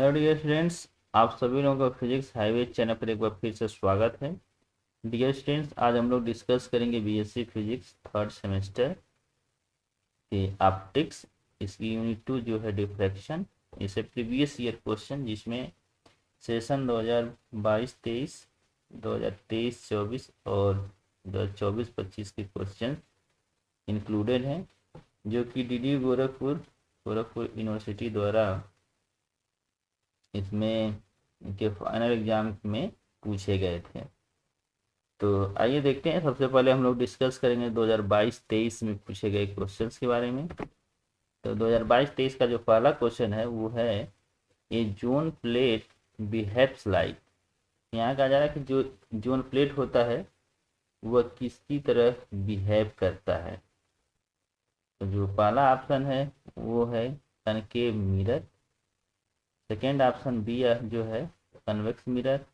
Hello dear students, आप सभी लोगों का फिजिक्स हाईवे चैनल पर एक बार फिर से स्वागत है। डियर स्टूडेंट्स, आज हम लोग डिस्कस करेंगे बीएससी फिजिक्स थर्ड सेमेस्टर के ऑप्टिक्स, इसकी यूनिट 2 जो है डिफ्रैक्शन। इसे प्रीवियस ईयर क्वेश्चन जिसमें सेशन 2022-23, 2023-24 और 2024-25 के क्वेश्चन इंक्लूडेड हैं, जो कि डी गोरखपुर यूनिवर्सिटी द्वारा इसमें इनके फाइनल एग्जाम में पूछे गए थे। तो आइए देखते हैं। सबसे पहले हम लोग डिस्कस करेंगे 2022-23 में पूछे गए क्वेश्चंस के बारे में। तो 2022-23 का जो पहला क्वेश्चन है वो है, ए जोन प्लेट बिहेव्स लाइक। यहाँ कहा जा रहा है कि जो जोन प्लेट होता है वह किसकी तरह बिहेव करता है। तो जो पहला ऑप्शन है वो है concave mirror. Second option B जो है कन्वेक्स मिरर।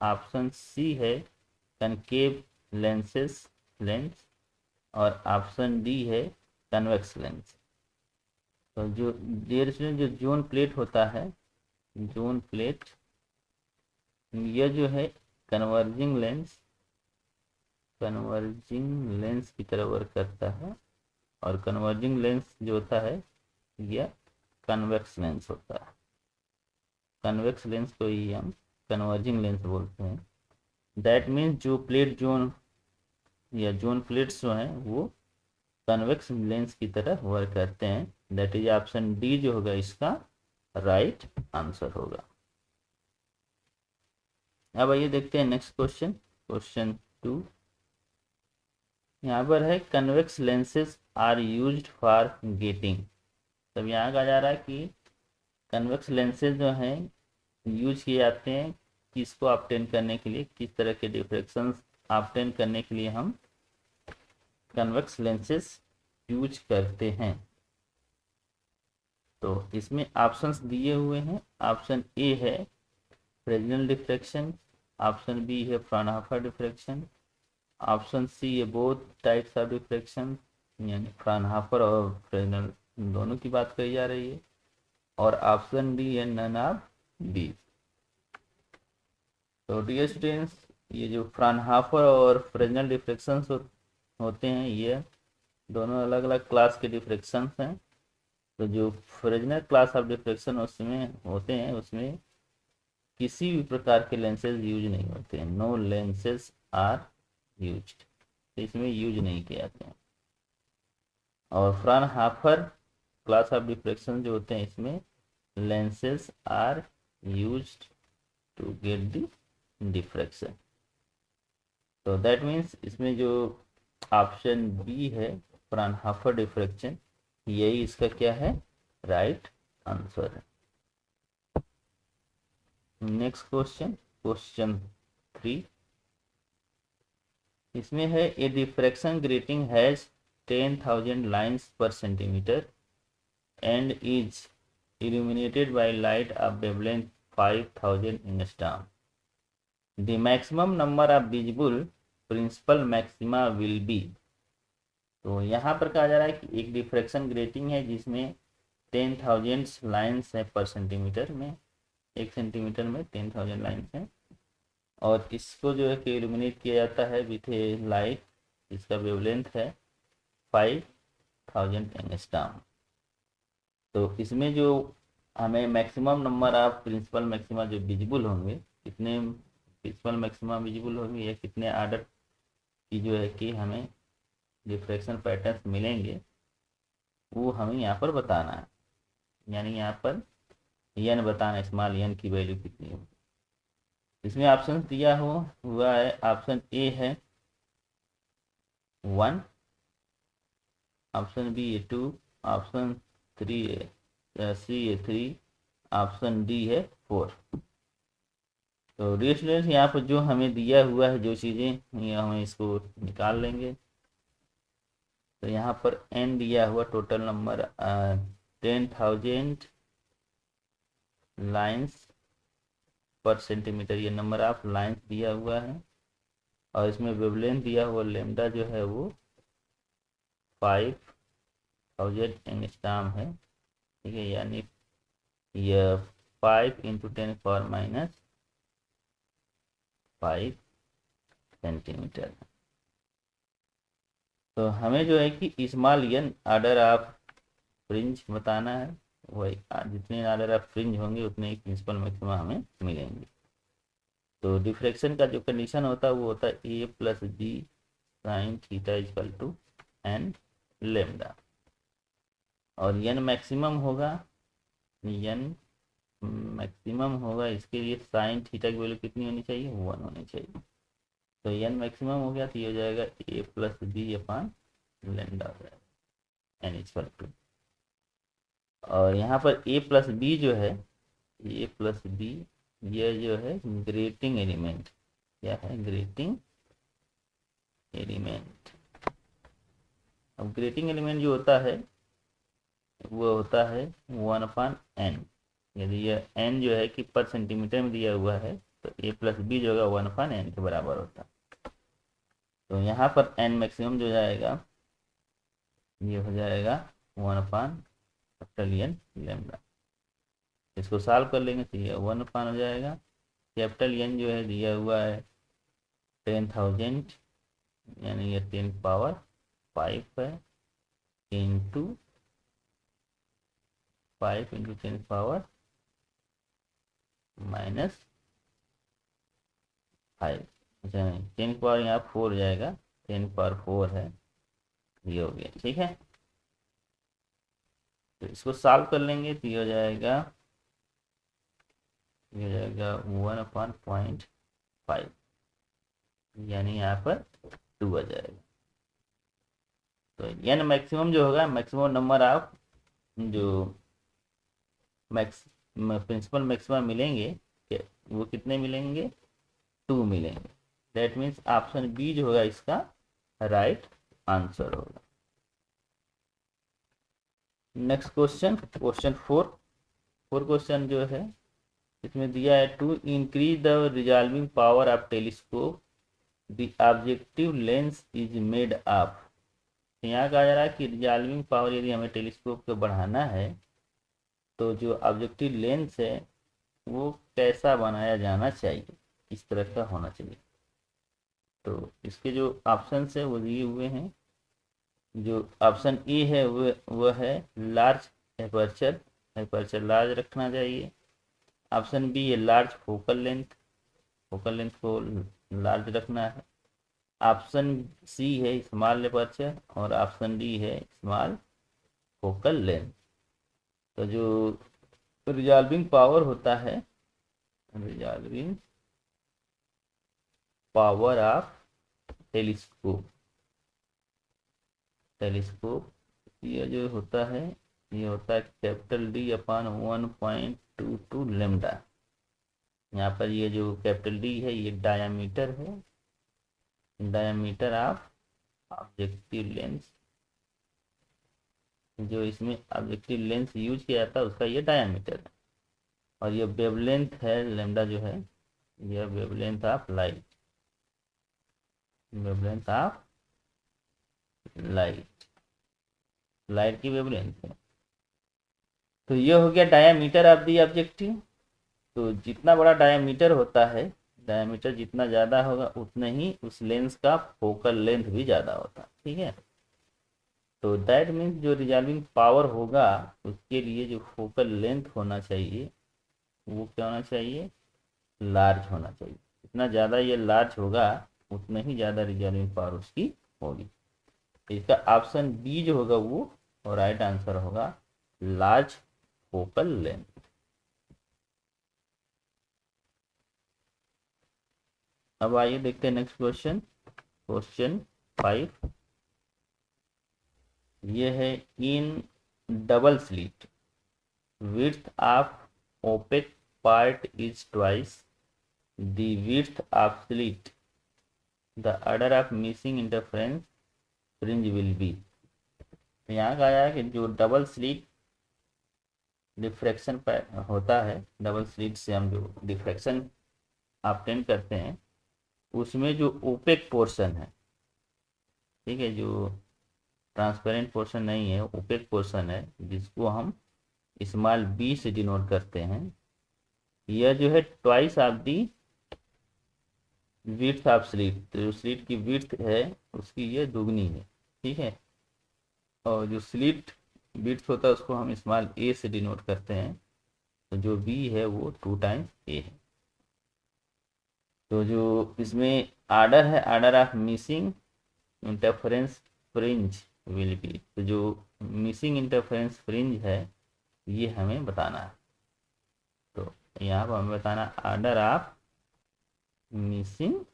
ऑप्शन सी है कनकेव लेंस और ऑप्शन डी है कन्वेक्स लेंस। तो जो डियर स्टूडेंट, जो जोन प्लेट होता है, जोन प्लेट यह जो है कन्वर्जिंग लेंस की तरह वर्क करता है, और कन्वर्जिंग लेंस जो होता है यह कन्वेक्स लेंस होता है। कन्वेक्स लेंस को ही हम कन्वर्जिंग लेंस बोलते हैं। दैट मीन्स जो प्लेट जोन या जोन प्लेट्स जो हैं वो कन्वेक्स लेंस की तरह वर्क करते हैं। दैट इज ऑप्शन डी जो होगा इसका राइट आंसर होगा। अब आइए देखते हैं नेक्स्ट क्वेश्चन, क्वेश्चन 2। यहाँ पर है convex lenses are used for getting. तब यहाँ कहा जा रहा है कि कन्वेक्स लेंसेज जो हैं यूज किए जाते हैं किसको ऑब्टेन करने के लिए, किस तरह के डिफ्रैक्शंस ऑब्टेन करने के लिए हम कन्वेक्स लेंसेज यूज करते हैं। तो इसमें ऑप्शंस दिए हुए हैं। ऑप्शन ए है फ्रेजनेल डिफ्रैक्शन, ऑप्शन बी है फ्राउनहोफर डिफ्रैक्शन, ऑप्शन सी है बोथ टाइप्स ऑफ डिफ्रैक्शन, यानी फ्राउनहोफर और फ्रेजनेल दोनों की बात कही जा रही है, और ऑप्शन डी है नन ऑफ दी। तो डियर स्टूडेंट्स, ये जो फ्राउनहोफर और फ्रेजनेल डिफ्रैक्शंस होते हैं ये दोनों अलग अलग क्लास के डिफ्रैक्शंस हैं। तो जो फ्रेजनेल क्लास ऑफ डिफ्रैक्शन उसमें होते हैं, उसमें किसी भी प्रकार के लेंसेज यूज नहीं होते हैं। नो लेंसेज आर यूज्ड, तो इसमें यूज नहीं किए जाते हैं। और फ्राउनहोफर क्लास ऑफ डिफ्रैक्शन जो होते हैं इसमें lenses are used to get the diffraction. तो दैट मीन्स इसमें जो ऑप्शन बी है फ्राउनहोफर डिफ्रैक्शन, यही इसका क्या है राइट आंसर है। Next question, question 3। इसमें है a diffraction grating has 10,000 lines per centimetre and is illuminated by light of wavelength 5,000 angstrom. The maximum number of visible principal maxima will be। तो यहाँ पर कहा जा रहा है कि एक डिफ्रैक्शन ग्रेटिंग है जिसमें 10,000 लाइन्स है पर सेंटीमीटर में, 1 सेंटीमीटर में 10,000 लाइन्स हैं, और इसको जो है कि इल्यूमिनेट किया जाता है विथ ए लाइट, इसका वेवलेंथ है 5,000 एंगस्ट्रॉम। तो इसमें जो हमें maximum number of principal maxima जो विजिबल होंगे, कितने प्रिंसिपल मैक्सिमा विजिबल होंगे या कितने आर्डर की जो है कि हमें डिफ्रैक्शन पैटर्न्स मिलेंगे, वो हमें यहाँ पर बताना है। यानी यहाँ पर एन बताना, स्मॉल एन की वैल्यू कितनी है। इसमें ऑप्शन दिया हुआ है। ऑप्शन ए है 1, ऑप्शन बी है 2, ऑप्शन सी है 3, ऑप्शन डी है 4। तो डियर स्टूडेंट्स, यहाँ पर जो हमें दिया हुआ है जो चीज़ें, ये हम इसको निकाल लेंगे। तो यहाँ पर एन दिया हुआ total number 10,000 lines per centimetre, ये नंबर ऑफ लाइन्स दिया हुआ है, और इसमें वेवलेंथ दिया हुआ लेमडा जो है वो 5,000 एंगस्ट्रॉम है। ठीक है, यानी यह 5 × 10⁻⁵ सेंटीमीटर। तो हमें जो है कि small n order of fringe बताना है। वही जितने ऑर्डर ऑफ फ्रिंज होंगे उतने ही प्रिंसिपल मैक्सिमा हमें मिलेंगे। तो डिफ्रैक्शन का जो कंडीशन होता है वो होता है a plus b sine theta equal to n lambda. और एन मैक्सिमम होगा, इसके लिए साइन थीटा की वैल्यू कितनी होनी चाहिए, 1 होनी चाहिए। तो एन मैक्सिमम हो गया तो ये हो जाएगा a plus b upon lambda हो जाएगा एन इक्वल टू। और यहाँ पर ए प्लस बी जो है, ए प्लस बी ये जो है ग्रेटिंग एलिमेंट, क्या है ग्रेटिंग एलिमेंट। अब ग्रेटिंग एलिमेंट जो होता है वो होता है 1/n। यदि यह n जो है कि पर सेंटीमीटर में दिया हुआ है तो a प्लस बी जो होगा 1/n के बराबर होता है। तो यहाँ पर n मैक्सिमम जो जाएगा ये हो जाएगा 1/n लेमडा। इसको सॉल्व कर लेंगे तो ये 1 हो जाएगा। कैपिटल N जो है दिया हुआ है 10,000 यानी ये 10⁵ है इंटू 5 × 10⁻⁻⁵ अच्छा नहीं 10 की पावर यहाँ 4 जाएगा, 10⁴ है, ये हो गया। ठीक है, तो इसको सॉल्व कर लेंगे तो ये हो जाएगा 1/0.5 यानी यहाँ पर 2 आ जाएगा। तो n मैक्सिमम जो होगा, मैक्सिमम नंबर ऑफ जो प्रिंसिपल मैक्सिमम मिलेंगे वो कितने मिलेंगे, 2 मिलेंगे। दैट मीन्स ऑप्शन बी जो होगा इसका राइट आंसर होगा। नेक्स्ट क्वेश्चन, क्वेश्चन 4 क्वेश्चन जो है इसमें दिया है to increase the resolving power of telescope the objective lens is made of. यहाँ कहा जा रहा है कि रिजॉल्विंग पावर यदि हमें टेलीस्कोप को बढ़ाना है तो जो ऑब्जेक्टिव लेंस है वो कैसा बनाया जाना चाहिए, इस तरह का होना चाहिए। तो इसके जो ऑप्शन है वो दिए हुए हैं। जो ऑप्शन ए है वो है लार्ज एपर्चर, एपर्चर लार्ज रखना चाहिए। ऑप्शन बी है large focal length, focal length को लार्ज रखना है। ऑप्शन सी है स्मॉल एपर्चर और ऑप्शन डी है स्मॉल फोकल लेंथ। तो जो रिजॉल्विंग पावर होता है, रिजॉल्विंग पावर ऑफ टेलीस्कोप, ये जो होता है ये होता है कैपिटल D अपान 1.22 लेमडा। यहाँ पर ये जो कैपिटल D है ये डायामीटर है, डायामीटर ऑफ ऑब्जेक्टिव लेंस। जो इसमें ऑब्जेक्टिव लेंस यूज किया जाता है उसका ये डायामीटर है। और ये वेवलेंथ है लेमडा जो है, यह wavelength of light, wavelength of light की वेवलेंथ है। तो ये हो गया डायामीटर ऑफ दी ऑब्जेक्टिव। तो जितना बड़ा डायामीटर होता है, डायामीटर जितना ज़्यादा होगा उतने ही उस लेंस का फोकल लेंथ भी ज़्यादा होता है। ठीक है, तो दैट मीन्स जो रिजॉल्विंग पावर होगा उसके लिए जो फोकल लेंथ होना चाहिए वो क्या होना चाहिए, लार्ज होना चाहिए। जितना ज़्यादा ये लार्ज होगा उतना ही ज़्यादा रिजॉल्विंग पावर उसकी होगी। तो इसका ऑप्शन बी जो होगा वो राइट आंसर होगा, लार्ज फोकल लेंथ। अब आइए देखते हैं नेक्स्ट क्वेश्चन, क्वेश्चन 5। ये है in double slit width of opaque part is twice the width of slit, the order of missing interference fringe will be। यहाँ कहा है कि जो डबल स्लिट डिफ्रैक्शन होता है, डबल स्लिट से हम जो डिफ्रैक्शन ऑब्टेन करते हैं उसमें जो ओपेक पोर्शन है, ठीक है, जो ट्रांसपेरेंट पोर्शन नहीं है, ओपेक पोर्शन है जिसको हम स्मॉल b से डिनोट करते हैं, यह जो है twice of the width of slit, तो जो स्लिट की विड्थ है उसकी ये दुगनी है, ठीक है। और जो स्लिट विड्थ होता है उसको हम स्मॉल ए से डिनोट करते हैं, तो जो बी है वो 2 टाइम्स ए है। तो जो इसमें आर्डर है, order of missing interference fringe will be, तो जो मिसिंग इंटरफेरेंस फ्रिंज है ये हमें बताना है। तो यहाँ पर हमें बताना order of missing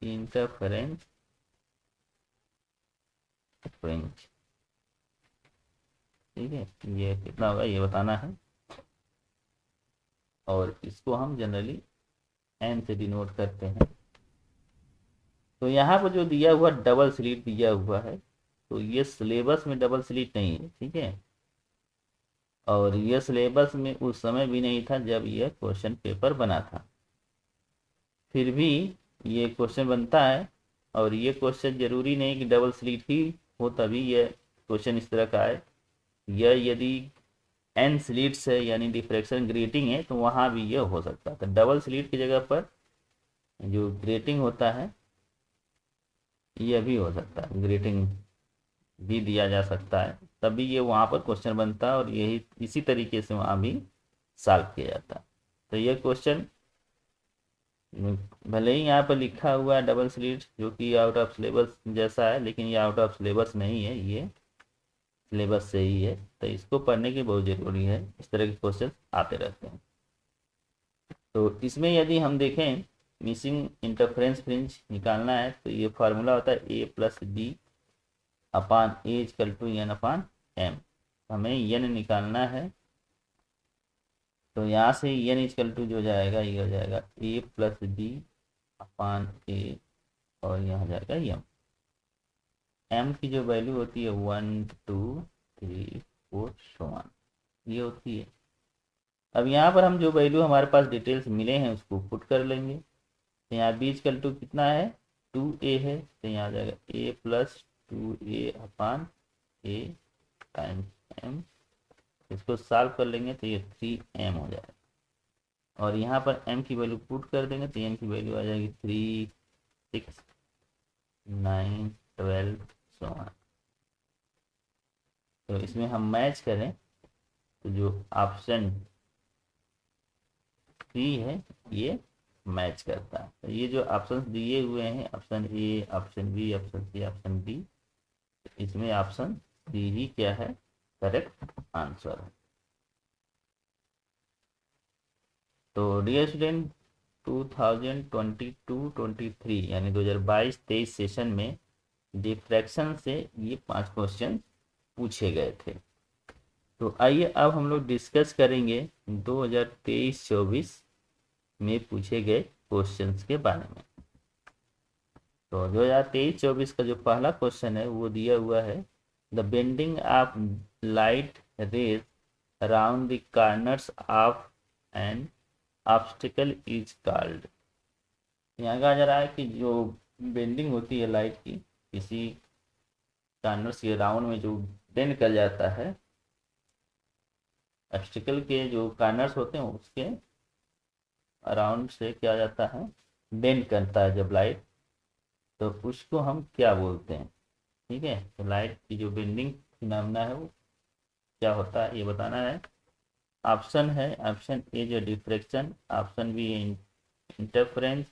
interference fringe, ठीक है, ये कितना होगा ये बताना है। और इसको हम जनरली एन से डिनोट करते हैं। तो यहाँ पर जो दिया हुआ डबल स्लिट दिया हुआ है, तो ये सिलेबस में डबल स्लिट नहीं है, ठीक है। और ये सिलेबस में उस समय भी नहीं था जब यह क्वेश्चन पेपर बना था, फिर भी ये क्वेश्चन बनता है। और ये क्वेश्चन जरूरी नहीं कि डबल स्लिट ही हो तभी यह क्वेश्चन इस तरह का आए। यह यदि एन स्लिट्स है यानी डिफ्रैक्शन ग्रेटिंग है तो वहाँ भी यह हो सकता है। तो डबल स्लिट की जगह पर जो ग्रेटिंग होता है यह भी हो सकता है, ग्रेटिंग भी दिया जा सकता है, तभी ये वहाँ पर क्वेश्चन बनता है और यही इसी तरीके से वहाँ भी सॉल्व किया जाता है। तो ये क्वेश्चन भले ही यहाँ पर लिखा हुआ है डबल स्लिट जो कि आउट ऑफ सिलेबस जैसा है, लेकिन ये आउट ऑफ सिलेबस नहीं है, ये सिलेबस से ही है। तो इसको पढ़ने की बहुत ज़रूरी है, इस तरह के क्वेश्चन आते रहते हैं। तो इसमें यदि हम देखें मिसिंग इंटरफेरेंस फ्रिंज निकालना है तो ये फार्मूला होता है a plus d upon a equal to n upon m. हमें एन निकालना है, तो यहाँ से एन इक्वल टू जो जाएगा ये हो जाएगा ए प्लस डी अपान ए और यहाँ जाएगा एम। एम की जो वैल्यू होती है 1 2 3 4 सो ऑन ये होती है। अब यहाँ पर हम जो वैल्यू हमारे पास डिटेल्स मिले हैं उसको पुट कर लेंगे। तो यहाँ बी इक्वल टू कितना है 2a है, तो यहाँ आ जाएगा a plus 2a upon a times m। इसको सॉल्व कर लेंगे तो ये 3m हो जाएगा। और यहाँ पर m की वैल्यू पुट कर देंगे तो m की वैल्यू आ जाएगी 3 6 9 12 सो ऑन। तो इसमें हम मैच करें तो जो ऑप्शन सी है ये मैच करता है। तो ये जो ऑप्शन दिए हुए हैं option A, option B, option C, option D, इसमें ऑप्शन सी ही क्या है करेक्ट आंसर है। तो डियर स्टूडेंट 2022-23 यानी 2022-23 सेशन में डिफ्रैक्शन से ये 5 क्वेश्चन पूछे गए थे। तो आइए अब हम लोग डिस्कस करेंगे 2023-24 में पूछे गए क्वेश्चंस के बारे में। तो 2023-24 का जो पहला क्वेश्चन है वो दिया हुआ है the bending of light raise around the corners of an obstacle is called. यहाँ कहा जा रहा है कि जो बेंडिंग होती है लाइट की किसी कॉर्नर्स के राउंड में जो बेंड कर जाता है, ऑब्स्टिकल के जो कॉर्नर्स होते हैं उसके अराउंड से क्या जाता है बेंड करता है जब लाइट, तो उसको हम क्या बोलते हैं, ठीक है। तो लाइट की जो बेंडिंग फिनोमेना है वो क्या होता है ये बताना है। ऑप्शन है ऑप्शन ए जो diffraction, option B interference,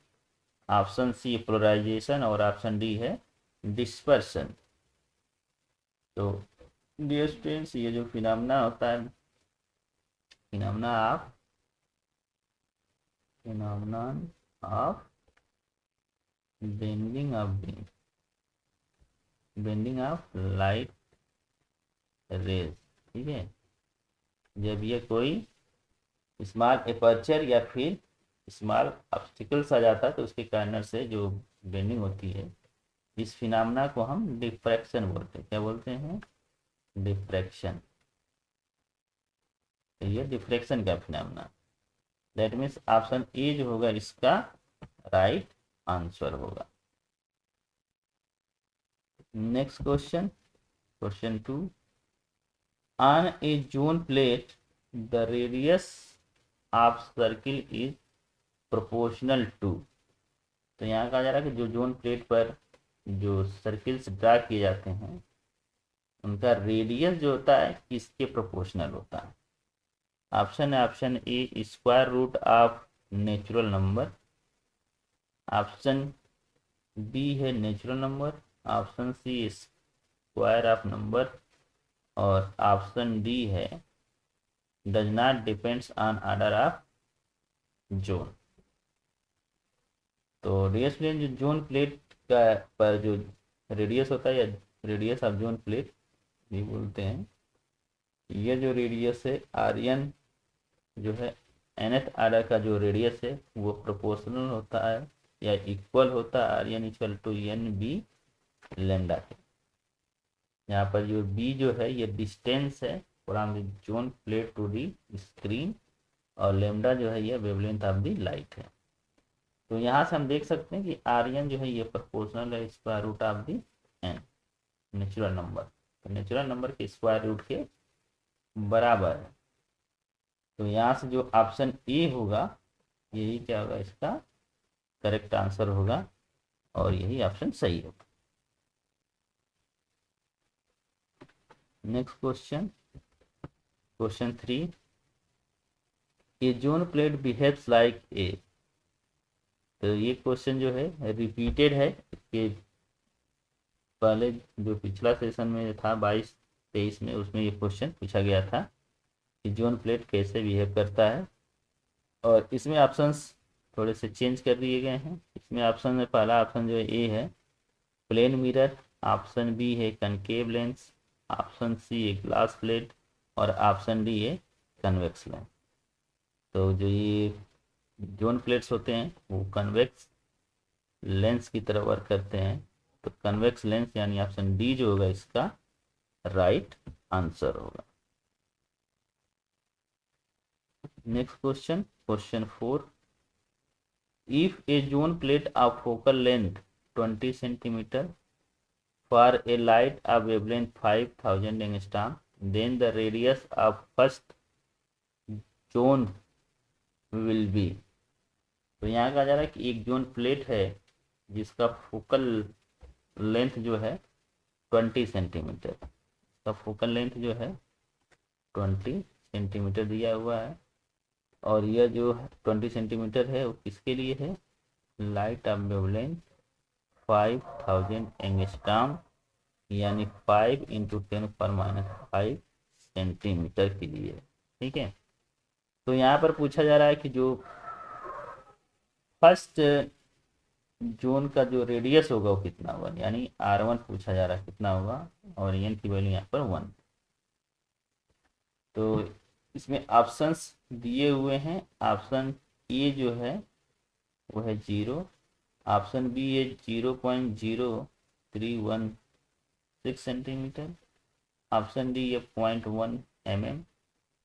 option C polarisation और ऑप्शन डी है डिस्पर्शन। तो डियर स्टूडेंट्स ये जो फिनोमेना होता है phenomena of bending of light rays, ठीक है। जब ये कोई स्मॉल एपर्चर या फिर स्मॉल ऑब्स्टिकल्स आ जाता है तो उसके कॉर्नर से जो बेंडिंग होती है इस फिनोमेना को हम डिफ्रैक्शन बोलते हैं। क्या बोलते हैं डिफ्रैक्शन। तो ये डिफ्रैक्शन का phenomena, that means option A जो होगा इसका राइट आंसर होगा। Next question, question 2 on a zone plate the radius of circle is proportional to. तो यहाँ कहा जा रहा है कि जो जोन प्लेट पर जो सर्किल्स ड्रा किए जाते हैं उनका रेडियस जो होता है किसके प्रोपोर्शनल होता है। ऑप्शन है option a square root of natural number, option B है natural number, option c square of number, और ऑप्शन डी है does not depends on order of zone. तो रेडियस प्लेन जो जोन प्लेट का पर जो रेडियस होता है या रेडियस ऑफ जोन प्लेट भी बोलते हैं, ये जो रेडियस है आर एन जो है nth आर्डर का जो रेडियस है वो प्रोपोर्शनल होता है या इक्वल होता है R n equal to n b lambda के। यहाँ पर जो बी जो है ये डिस्टेंस है from the zone plate to the screen, और लेमडा जो है ये वेवलेंथ ऑफ दी लाइट है। तो यहाँ से हम देख सकते हैं कि आर एन जो है ये प्रोपोर्शनल है square root of the n natural number, तो नेचुरल नंबर के स्क्वायर रूट के बराबर है। तो यहाँ से जो ऑप्शन ए होगा यही क्या होगा, इसका करेक्ट आंसर होगा और यही ऑप्शन सही होगा। Next question, question 3, A zone plate behaves like a. तो ये क्वेश्चन जो है रिपीटेड है, कि पहले जो पिछला सेशन में था 22-23 में उसमें ये क्वेश्चन पूछा गया था कि जोन प्लेट कैसे बिहेव करता है, और इसमें ऑप्शंस थोड़े से चेंज कर दिए गए हैं। इसमें ऑप्शन में पहला ऑप्शन जो है ए है प्लेन मिरर, ऑप्शन बी है कनकेव लेंस, ऑप्शन सी है ग्लास प्लेट, और ऑप्शन डी है कन्वेक्स लेंस। तो जो ये जोन प्लेट्स होते हैं वो कन्वेक्स लेंस की तरह वर्क करते हैं, तो कन्वेक्स लेंस यानी ऑप्शन डी जो होगा इसका राइट आंसर होगा। Next question, question 4, if A zone plate of focal length 20 centimetre for a light of wavelength 5000 angstrom, then the radius of first zone will be। तो यहाँ कहा जा रहा है कि एक जोन प्लेट है जिसका फोकल लेंथ जो है 20 सेंटीमीटर, इसका फोकल लेंथ जो है 20 सेंटीमीटर दिया हुआ है, और यह जो 20 सेंटीमीटर है वो किसके लिए है, लाइट ऑफ वेवलेंथ 5000 एंगस्ट्रॉम यानी 5 × 10⁻⁵ सेंटीमीटर के लिए। ठीक है, तो यहाँ पर पूछा जा रहा है कि जो फर्स्ट जोन का जो रेडियस होगा वो कितना होगा, यानी R1 पूछा जा रहा है कितना होगा, और एन की वैल्यू यहाँ पर 1। तो इसमें ऑप्शंस दिए हुए हैं, ऑप्शन ए जो है वो है 0, ऑप्शन बी है 0.0316 सेंटीमीटर, ऑप्शन डी है 0.1 mm,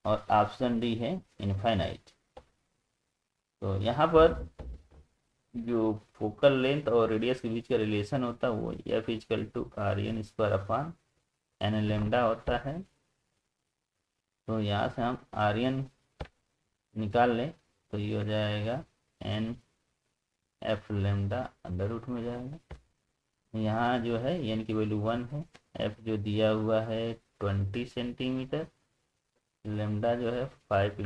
और ऑप्शन डी है इनफाइनाइट। तो यहाँ पर जो फोकल लेंथ और रेडियस के बीच का रिलेशन होता है वो F = RN² लेमडा होता है। तो यहाँ से हम RN निकाल लें तो ये हो जाएगा NF लेमडा √ में हो जाएगा। यहाँ जो है एन की वैल्यू 1 है, एफ जो दिया हुआ है 20 सेंटीमीटर, लेमडा जो है 5 ×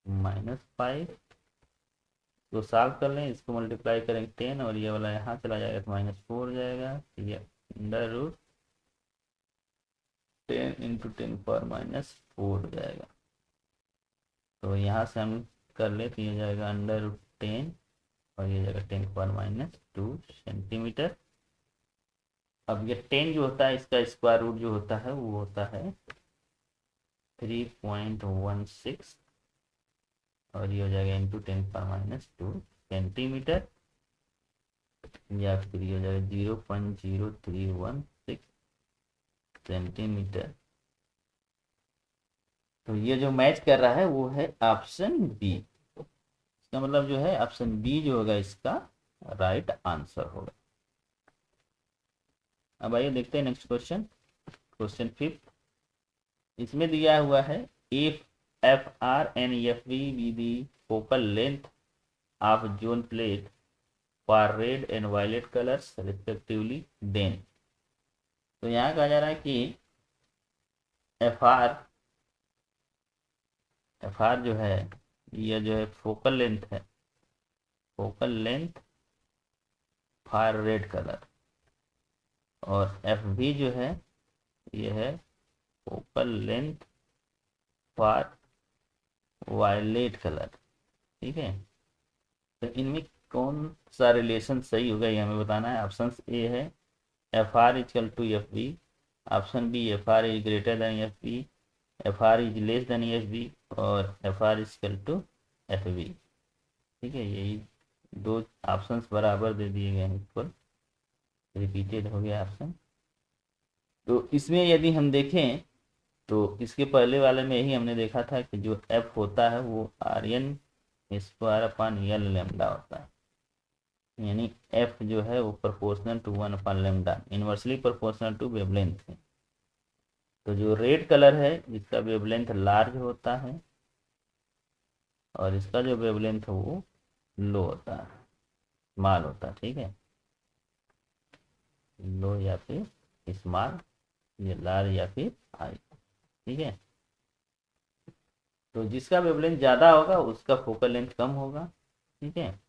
10⁻⁵। तो सॉल्व कर लें, इसको मल्टीप्लाई करेंगे 10 और ये वाला यहाँ चला जाएगा तो -4 हो जाएगा, तो ये √10 × 10⁻⁴ हो जाएगा। तो यहाँ से हम कर ले तो ये जाएगा √10 और ये जाएगा 10⁻⁻² सेंटीमीटर। अब ये 10 जो होता है इसका स्क्वायर रूट जो होता है वो होता है 3.16 और ये हो जाएगा × 10⁻⁻² सेंटीमीटर, या फिर ये हो जाएगा 0.0316 सेंटीमीटर। तो ये जो मैच कर रहा है वो है ऑप्शन बी, इसका मतलब जो है ऑप्शन बी जो होगा इसका राइट आंसर होगा। अब आइए देखते हैं नेक्स्ट क्वेश्चन, क्वेश्चन 5। इसमें दिया हुआ है if FR and FV be the focal length of zone plate for red and violet colors respectively, then तो यहाँ कहा जा रहा है कि FR जो है यह जो है फोकल लेंथ है, focal length for red colour, और FV जो है यह है focal length for violet colour. ठीक है, तो इनमें कौन सा रिलेशन सही होगा ये हमें बताना है। ऑप्शन ए है FR equal to FV, option B FR is greater than FV, FR is less than FV, और FR इक्वल टू FV। ठीक है, यही दो ऑप्शंस बराबर दे दिए गए हैं, इक्वल रिपीटेड हो गया ऑप्शन। तो इसमें यदि हम देखें तो इसके पहले वाले में यही हमने देखा था कि जो F होता है वो RN square upon L lambda होता है, यानी F जो है वो proportional to 1 upon lambda, inversely proportional to wavelength है। तो जो रेड कलर है इसका वेवलेंथ लार्ज होता है और इसका जो वेवलेंथ है वो लो होता है, स्मॉल होता है। ठीक है, लो या फिर स्मॉल, ये लार्ज या फिर हाई। ठीक है, तो जिसका वेवलेंथ ज़्यादा होगा उसका फोकल लेंथ कम होगा। ठीक है,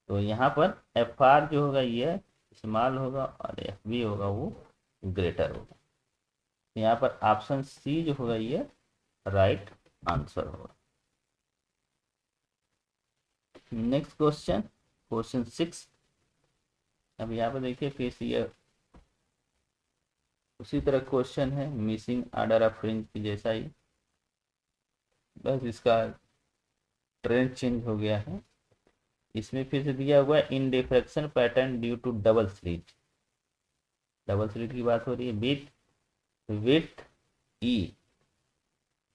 तो यहाँ पर FR जो होगा ये स्मॉल होगा और FV होगा वो ग्रेटर होगा। यहाँ पर ऑप्शन सी जो होगा ये राइट आंसर होगा। Next question, question 6। अब यहाँ पर देखिए फिर से ये उसी तरह क्वेश्चन है, मिसिंग ऑर्डर ऑफ फ्रिंज की जैसा ही, बस इसका ट्रेंड चेंज हो गया है। इसमें फिर से दिया हुआ है in diffraction pattern due to double slit, double slit की बात हो रही है, विथ ई,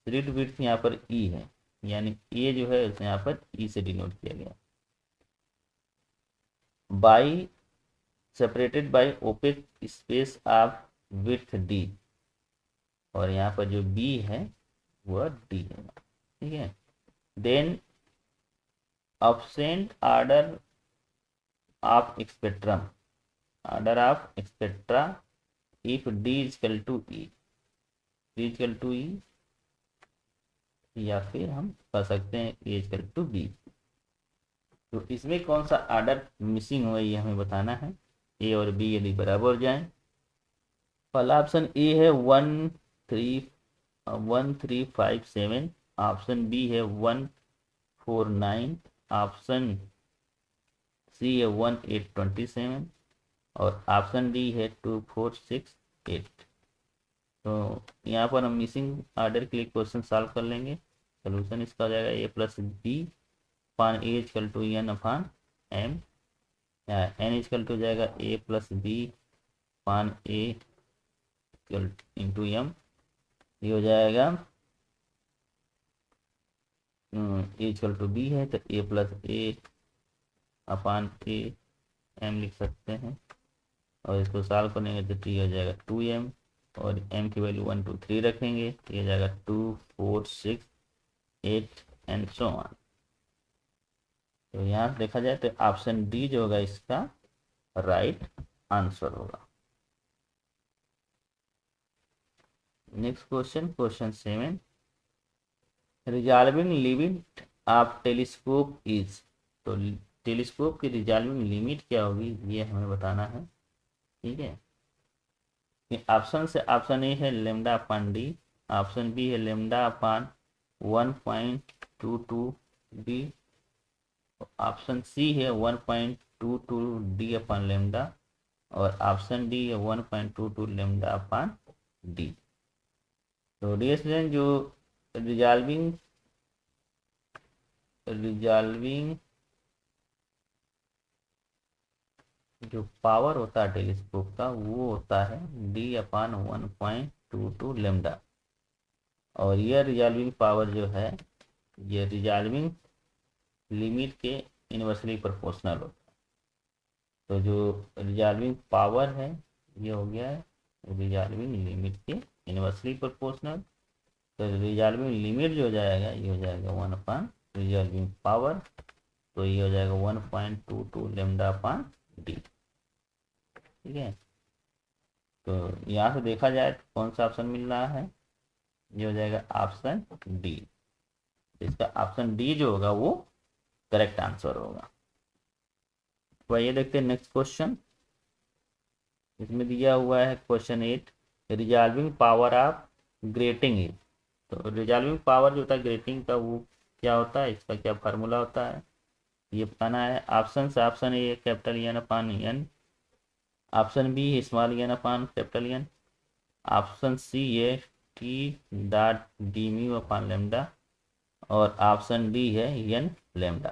स्लिट विड्थ यहाँ पर ई है, यानी ए जो है उसे यहाँ पर ई से डिनोट किया गया, by separated by opaque space of width d, और यहाँ पर जो बी है वह डी है। ठीक है, then absent order of spectrum, order of spectra if D is equal to E, D is equal to E, या फिर हम कह सकते हैं A is equal to B। तो इसमें कौन सा ऑर्डर मिसिंग हुआ ये हमें बताना है। ए और बी यदि बराबर हो जाए, पहला ऑप्शन ए है 1357, ऑप्शन बी है 149, ऑप्शन सी है 1827 और ऑप्शन डी है 2468। तो यहाँ पर हम मिसिंग ऑर्डर के लिए क्वेश्चन सॉल्व कर लेंगे। सोल्यूशन इसका हो जाएगा a plus b upon a equal to n upon m, या एन इक्वल टू जाएगा a plus b upon a into m, ये हो जाएगा ए इक्वल टू बी है तो ए plus A upon A M लिख सकते हैं, और इसको सॉल्व करेंगे तो टी हो जाएगा 2m, और m की वैल्यू 1 2 3 रखेंगे तो ये जाएगा 2 4 6 8 एंड सो ऑन। तो यहाँ देखा जाए तो ऑप्शन डी जो होगा इसका राइट आंसर होगा। Next question, question 7, resolving limit of telescope is, तो टेलीस्कोप की रिजॉल्विंग लिमिट क्या होगी ये हमें बताना है। ठीक है, ऑप्शन से ऑप्शन ए है लेमडा अपान डी, ऑप्शन बी है लेमडा अपान 1.22 डी, ऑप्शन सी है 1.22 डी अपान लेमडा, और ऑप्शन डी है 1.22 लेमडा अपान डी। तो डियर स्टूडेंट, जो रिजॉल्विंग जो पावर होता है टेलीस्कोप का वो होता है डी अपान 1.22 लेमडा, और यह रिजॉल्विंग पावर जो है ये रिजॉल्विंग लिमिट के इनवर्सली प्रोपोर्शनल होता है। तो जो रिजॉल्विंग पावर है ये हो गया है रिजॉल्विंग लिमिट के इनवर्सली प्रोपोर्शनल, तो रिजॉल्विंग लिमिट जो हो जाएगा ये हो जाएगा 1 रिजॉल्विंग पावर, तो ये हो जाएगा 1.22 लेमडा अपान डी। ठीक है, तो यहाँ से देखा जाए तो कौन सा ऑप्शन मिल रहा है, ये हो जाएगा ऑप्शन डी। इसका ऑप्शन डी जो होगा वो करेक्ट आंसर होगा। तो ये देखते हैं नेक्स्ट क्वेश्चन। इसमें दिया हुआ है question 8, resolving power of grating is. तो रिजॉल्विंग पावर जो होता है ग्रेटिंग का वो क्या होता है, इसका क्या फार्मूला होता है ये बताना है। Option a capital n upon n, option b small n upon capital n, option सी है t dot d mu upon lambda, और ऑप्शन डी है एन लेमडा।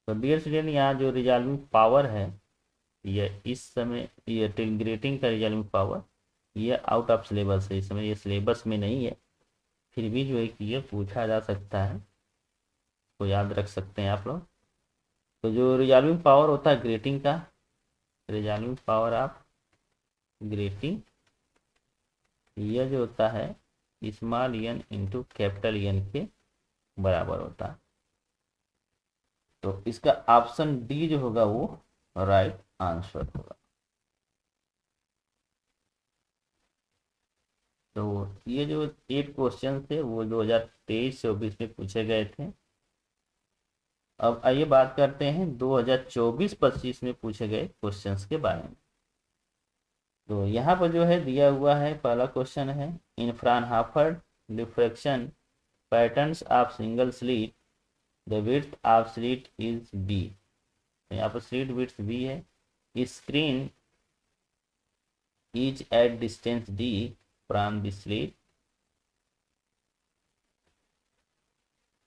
तो डियर स्टूडेंट यहाँ जो रिजॉल्विंग पावर है ये इस समय ये ग्रेटिंग का रिजॉल्विंग पावर ये आउट ऑफ सिलेबस है, इस समय ये सिलेबस में नहीं है, फिर भी जो है कि ये पूछा जा सकता है, तो याद रख सकते हैं आप लोग। तो जो रिजॉल्विंग पावर होता है ग्रेटिंग का, रिजॉल्विंग पावर ऑफ ग्रेटिंग यह जो होता है small n into capital N के बराबर होता है। तो इसका ऑप्शन डी जो होगा वो राइट आंसर होगा। तो ये जो 8 क्वेश्चन थे वो 2023-24 में पूछे गए थे। अब आइए बात करते हैं 2024-25 में पूछे गए क्वेश्चंस के बारे में। तो यहाँ पर जो है दिया हुआ है, पहला क्वेश्चन है in Fraunhofer diffraction patterns of single slit the width of slit is b. तो यहाँ पर स्लिट विड्थ बी है, screen is at distance d from the slit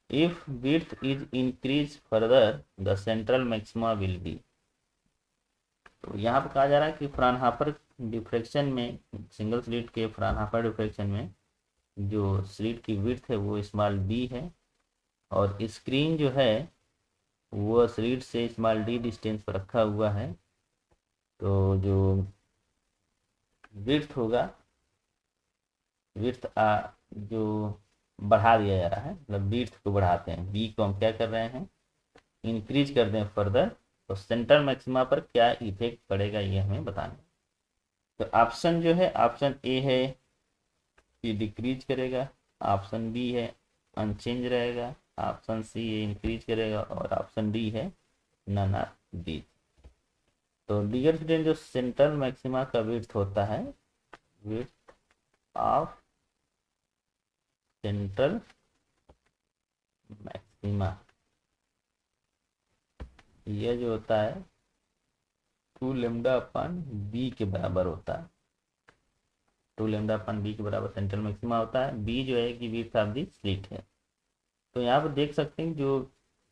if width is increased further the central maxima will be। तो यहाँ पर कहा जा रहा है कि फ्राउनहोफर डिफ्रैक्शन में, सिंगल स्लिट के फ्राउनहोफर डिफ्रैक्शन में जो स्लिट की विड्थ है वो स्मॉल डी है, और स्क्रीन जो है वो स्लिट से स्मॉल डी डिस्टेंस पर रखा हुआ है। तो जो विड्थ होगा, विड्थ जो बढ़ा दिया जा रहा है, मतलब विड्थ को बढ़ाते हैं, बी को हम क्या कर रहे हैं इंक्रीज कर दें फर्दर, तो सेंट्रल मैक्सिमा पर क्या इफेक्ट पड़ेगा ये हमें बताना। तो ऑप्शन जो है ऑप्शन ए है कि डिक्रीज करेगा, ऑप्शन बी है अनचेंज रहेगा, ऑप्शन सी है इंक्रीज करेगा, और ऑप्शन डी है नन ऑफ दीज। तो डियर स्टूडेंट जो सेंट्रल मैक्सिमा का विड्थ होता है, विड्थ ऑफ सेंट्रल मैक्सिमा यह जो होता है 2 लेमडा अपान बी के बराबर होता है। 2 लेमडा अपान बी के बराबर सेंट्रल मैक्सिमा होता है। बी जो है कि विड्थ ऑफ दी स्लिट है। तो यहाँ पर देख सकते हैं जो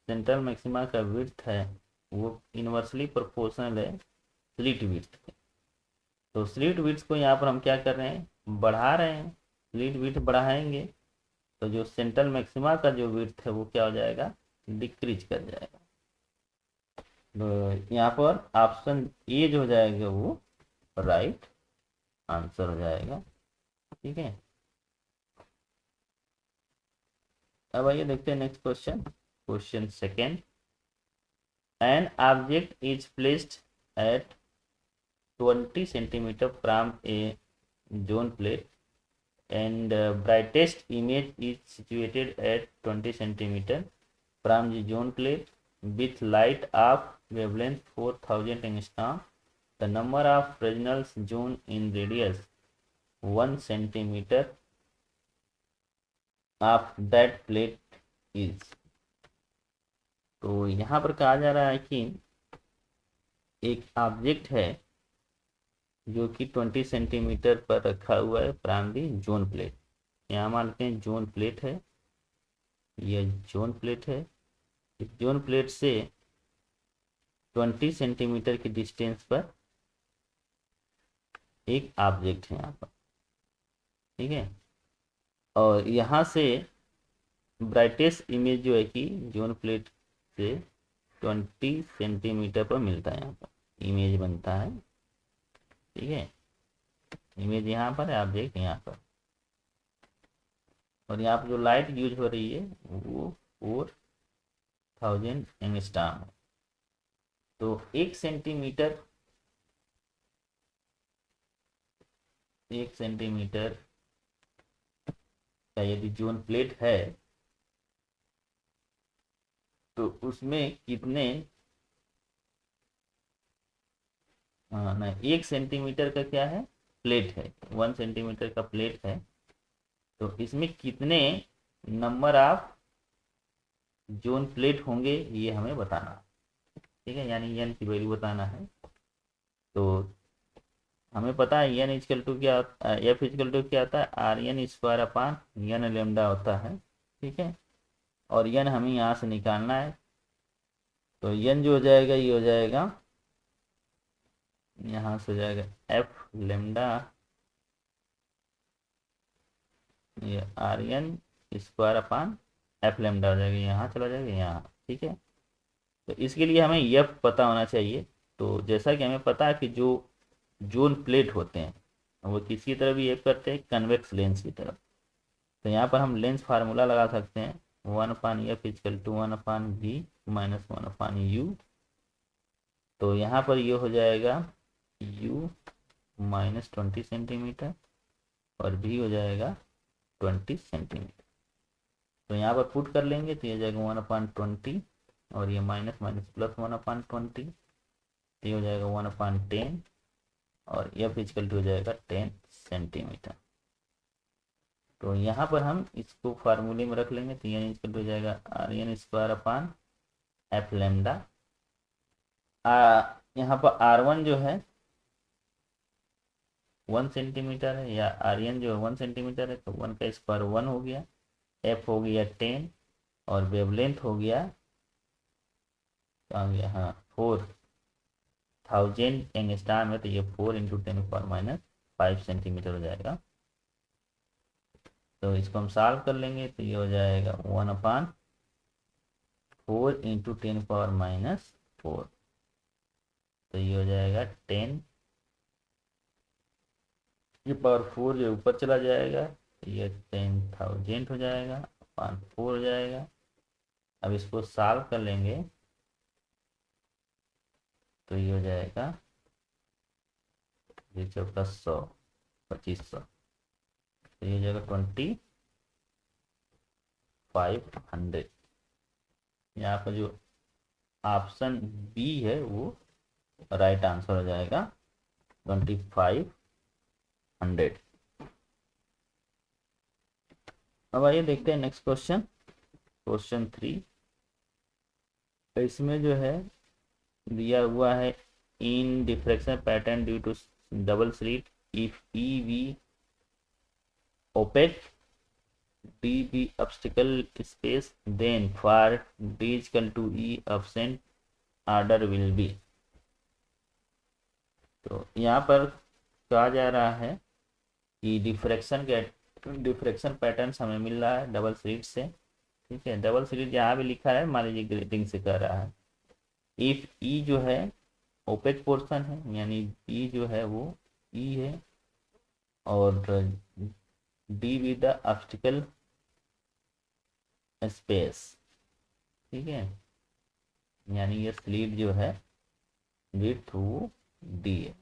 सेंट्रल मैक्सिमा का विड्थ है वो इनवर्सली प्रोपोर्शनल है स्लिट विड्थ के। तो स्लिट विड्थ को यहाँ पर हम क्या कर रहे हैं, बढ़ा रहे हैं, स्लिट विड्थ बढ़ाएंगे तो जो सेंट्रल मैक्सिमा का जो विड्थ है वो क्या हो जाएगा, डिक्रीज कर जाएगा। तो यहाँ पर ऑप्शन ए जो हो जाएगा वो राइट आंसर हो जाएगा। ठीक है, अब आइए देखते हैं next question. Question second, an object is placed at 20 centimetre from A zone plate and brightest image is situated at 20 centimeter from the zone plate with light of wavelength 4000 angstrom. The number of Fresnel's zone in radius 1 centimeter of that plate is। तो यहाँ पर कहा जा रहा है कि एक object है जो कि 20 सेंटीमीटर पर रखा हुआ है फ्रॉम दी जोन प्लेट। यहाँ मानते हैं जोन प्लेट है, यह जोन प्लेट है, इस जोन प्लेट से 20 सेंटीमीटर की डिस्टेंस पर एक ऑब्जेक्ट है यहाँ पर। ठीक है, और यहाँ से ब्राइटेस्ट इमेज जो है कि जोन प्लेट से 20 सेंटीमीटर पर मिलता है, यहाँ पर इमेज बनता है। ठीक है, इमेज यहाँ पर है, ऑब्जेक्ट यहाँ पर, और यहाँ पर जो लाइट यूज हो रही है वो 4000 एंगस्ट्रॉम है। तो 1 सेंटीमीटर का यदि जोन प्लेट है तो उसमें कितने, नहीं, 1 सेंटीमीटर का क्या है, प्लेट है, 1 सेंटीमीटर का प्लेट है, तो इसमें कितने नंबर ऑफ जोन प्लेट होंगे ये हमें बताना है। ठीक है, यानी एन की वैल्यू बताना है। तो हमें पता है एन इजकल टू क्या, एफ इजकल टू क्या होता है, R n square upon n lambda होता है। ठीक है, और एन हमें यहाँ से निकालना है। तो एन जो हो जाएगा ये हो जाएगा, यहाँ से हो जाएगा एफ लेमडा, ये R n square upon f lambda हो जाएगा, यहाँ चला जाएगा यहाँ। ठीक है, तो इसके लिए हमें एफ पता होना चाहिए। तो जैसा कि हमें पता है कि जो जोन प्लेट होते हैं वो किसकी तरफ बिहेव करते हैं, कन्वेक्स लेंस की तरफ। तो यहाँ पर हम लेंस फार्मूला लगा सकते हैं, 1/f is equal to 1/v minus 1/u। तो यहाँ पर ये हो जाएगा u माइनस 20 सेंटीमीटर और v हो जाएगा 20 सेंटीमीटर। तो यहाँ पर पुट कर लेंगे तो ये जाएगा 1/20 और ये माइनस माइनस प्लस 1/20, तो ये हो जाएगा 1/10 और एफ इजकल टू हो जाएगा 10 सेंटीमीटर। तो यहाँ पर हम इसको फार्मूले में रख लेंगे, तो एन इजकल टू हो जाएगा R n square upon f lambda. यहाँ पर R1 जो है 1 सेंटीमीटर है, या आर एन जो है 1 सेंटीमीटर है, तो 1 का स्क्वायर 1 हो गया, एफ हो गया 10 और वेवलेंथ हो गया, हाँ 4000 एंगस्ट्रॉम है, तो ये 4 × 10⁻⁵ सेंटीमीटर हो जाएगा। तो इसको हम सॉल्व कर लेंगे तो ये हो जाएगा 1/4 × 10⁻⁴, तो ये हो जाएगा 10 ये पावर 4 जो ऊपर चला जाएगा, तो ये 10,000 हो जाएगा अपान 4 हो जाएगा। अब इसको सॉल्व कर लेंगे तो ये हो जाएगा, ये चौका 100 2500, तो ये हो जाएगा 2500। यहाँ पर जो ऑप्शन बी है वो राइट आंसर हो जाएगा 2500। अब आइए देखते हैं नेक्स्ट क्वेश्चन, क्वेश्चन 3। इसमें जो है दिया हुआ है, in diffraction pattern due to double slit if e v opaque d be obstacle space then for d equal to e absent order will be. तो यहाँ पर कहा जा रहा है कि डिफ्रैक्शन पैटर्न हमें मिल रहा है डबल स्लिट से। ठीक है, डबल स्लिट यहाँ भी लिखा है, मान लीजिए ग्रेटिंग से कर रहा है। इफ ई जो है ओपेक पोर्शन है, यानी ई जो है वो ई है, और D with the obstacle space. ठीक है, यानी ये स्लिट जो है विड्थ वो डी है।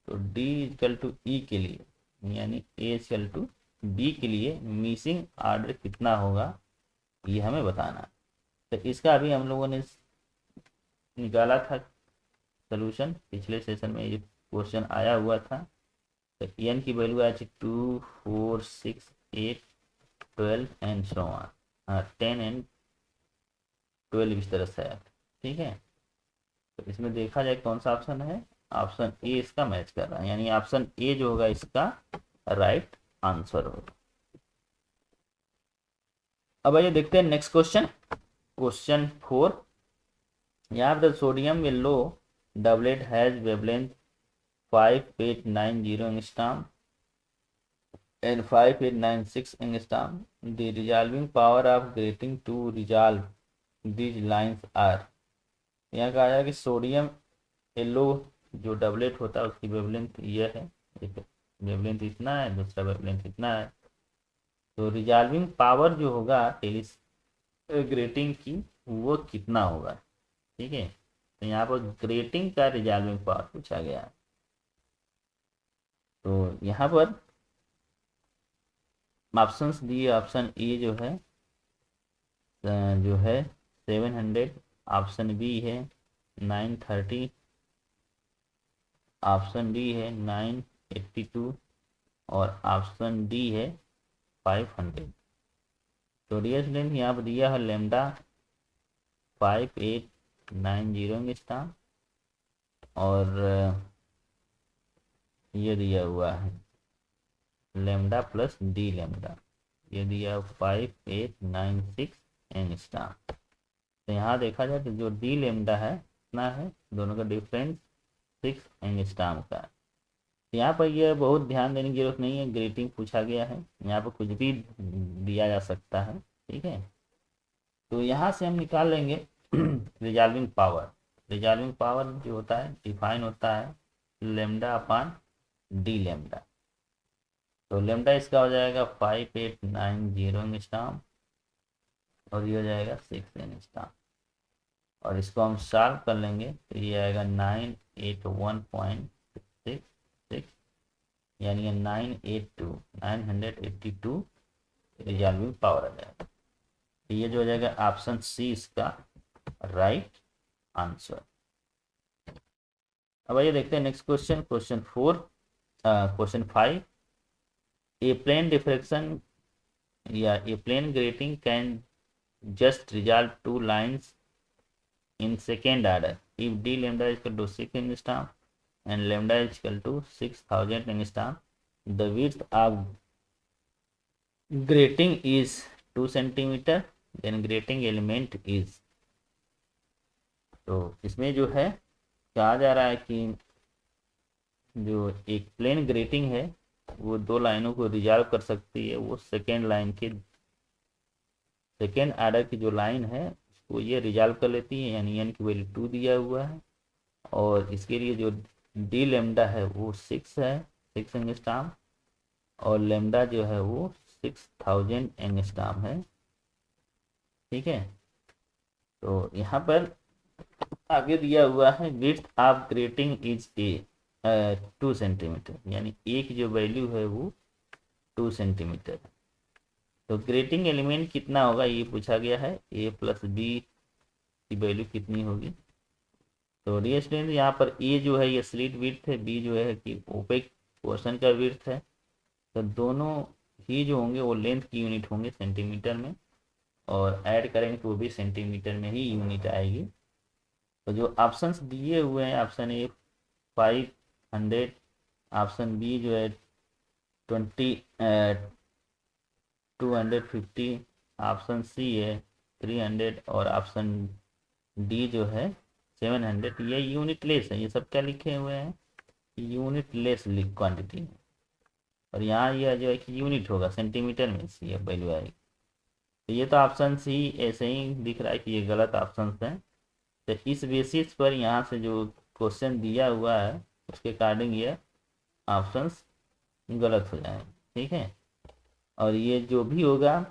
तो डी इक्वल टू ई के लिए, यानी ए इक्वल टू बी के लिए मिसिंग ऑर्डर कितना होगा ये हमें बताना है। तो इसका अभी हम लोगों ने निकाला था सोल्यूशन, पिछले सेशन में ये क्वेश्चन आया हुआ था। तो एन की वैल्यू आई थी 2, 4, 6, 8, 12 एंड सो ऑन, 10 एंड 12 इस तरह से आया। ठीक है, तो इसमें देखा जाए कौन सा ऑप्शन है, ऑप्शन ए इसका मैच कर रहा है, यानी ऑप्शन ए जो होगा इसका राइट आंसर होगा। अब आइए देखते हैं नेक्स्ट क्वेश्चन, क्वेश्चन 4। यहाँ पर sodium yellow doublet has wavelength 5890 angstrom and 5896 angstrom. The resolving power of grating to resolve these lines are। यहाँ कहा जाए कि सोडियम येलो जो डबलेट होता है उसकी वेवलेंथ ये है, वेवलेंथ इतना है, दूसरा वेवलेंथ इतना है। तो रिजॉल्विंग पावर जो होगा ग्रेटिंग की वो कितना होगा, ठीक है। तो यहाँ पर ग्रेटिंग का रिजॉल्विंग पावर पूछा गया है। तो यहाँ पर ऑप्शंस दिए, ऑप्शन ए जो है 700, ऑप्शन बी है 930, ऑप्शन डी है 982 और ऑप्शन डी है 500। तो डियर स्टूडेंट यहाँ पर दिया है लेमडा 5890 स्टार और ये दिया हुआ है लेमडा प्लस डी लेमडा, ये दिया 5896 एन स्टार। तो यहाँ देखा जाए तो जो डी लेमडा है कितना है, दोनों का डिफरेंस 6 एंगस्ट्रॉम का है। यहाँ पर यह बहुत ध्यान देने की जरूरत नहीं है, ग्रेटिंग पूछा गया है, यहाँ पर कुछ भी दिया जा सकता है, ठीक है। तो यहाँ से हम निकाल लेंगे रिजॉल्विंग पावर। रिजॉल्विंग पावर जो होता है डिफाइन होता है लेमडा अपान डी लेमडा। तो लेमडा इसका हो जाएगा 5890 एंगस्ट्रॉम और ये हो जाएगा 6 एंगस्ट्रॉम और इसको हम सॉल्व कर लेंगे तो ये आएगा 981.66 यानी 982 रिजॉल्विंग पावर आ जाएगा। तो ये जो हो जाएगा ऑप्शन सी इसका राइट आंसर। अब आइए देखते हैं next question, question 5। A plane diffraction या a plane grating can just resolve two lines in second order if d lambda is equal to 6 angstrom and lambda is equal to 6000 angstrom. The width of grating is 2 centimeter, then grating element is। तो इसमें जो है कहा जा रहा है कि जो एक प्लेन ग्रेटिंग है वो दो लाइनों को रिजॉल्व कर सकती है, वो सेकेंड लाइन के सेकेंड आर्डर की जो लाइन है उसको ये रिजॉल्व कर लेती है, यानी एन की वैल्यू 2 दिया हुआ है और इसके लिए जो डी लेमडा है वो 6 है, 6 एंगस्ट्रॉम और लेमडा जो है वो 6000 एंगस्ट्रॉम है, ठीक है। तो यहाँ पर आगे दिया हुआ है width of grating is 2 centimetre, यानी ए की जो वैल्यू है वो 2 सेंटीमीटर। तो ग्रेटिंग एलिमेंट कितना होगा ये पूछा गया है, ए प्लस बी की वैल्यू कितनी होगी। तो डियर स्टूडेंट यहाँ पर ए जो है ये स्लिट विड्थ है, बी जो है कि ओपेक पोर्शन का विड्थ है। तो दोनों ही जो होंगे वो लेंथ की यूनिट होंगे सेंटीमीटर में और ऐड करेंगे तो वो भी सेंटीमीटर में ही यूनिट आएगी। तो जो ऑप्शंस दिए हुए हैं ऑप्शन ए 500, ऑप्शन बी जो है 250, ऑप्शन सी है 300 और ऑप्शन डी जो है 700। ये यूनिट लेस है, ये सब क्या लिखे हुए हैं यूनिट लेस क्वांटिटी है और यहाँ यह जो है कि यूनिट होगा सेंटीमीटर में इसकी वैल्यू आएगी। तो ये तो ऑप्शन सी ऐसे ही दिख रहा है कि ये गलत ऑप्शन है। तो इस बेसिस पर यहाँ से जो क्वेश्चन दिया हुआ है उसके अकॉर्डिंग ये ऑप्शंस गलत हो जाए, ठीक है। और ये जो भी होगा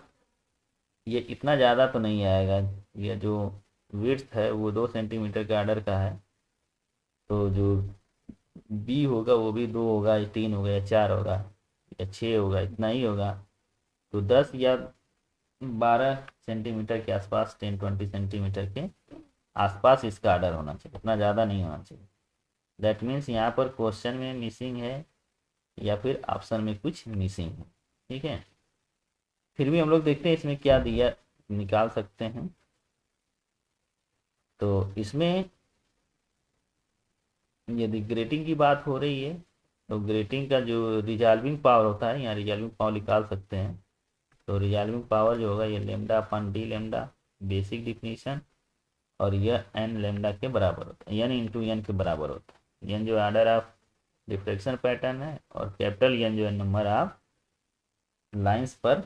ये इतना ज़्यादा तो नहीं आएगा, ये जो विड्थ है वो 2 सेंटीमीटर के आर्डर का है। तो जो बी होगा वो भी 2 होगा या 3 होगा या 4 होगा या 6 होगा, इतना ही होगा। तो 10 या 12 सेंटीमीटर के आसपास 10-20 सेंटीमीटर के आसपास इसका आर्डर होना चाहिए, इतना ज़्यादा नहीं होना चाहिए। दैट मीन्स यहाँ पर क्वेश्चन में मिसिंग है या फिर ऑप्शन में कुछ मिसिंग है, ठीक है। फिर भी हम लोग देखते हैं इसमें क्या दिया, निकाल सकते हैं। तो इसमें यदि ग्रेटिंग की बात हो रही है तो ग्रेटिंग का जो रिजॉल्विंग पावर होता है यहाँ रिजॉल्विंग पावर निकाल सकते हैं। तो रिजॉल्विंग पावर जो होगा ये lambda upon d lambda basic definition और यह एन लेमडा के बराबर होता है, एन इंटू एन के बराबर होता है। एन जो आर्डर ऑफ डिफ्रेक्शन पैटर्न है और कैपिटल एन जो है नंबर ऑफ लाइंस पर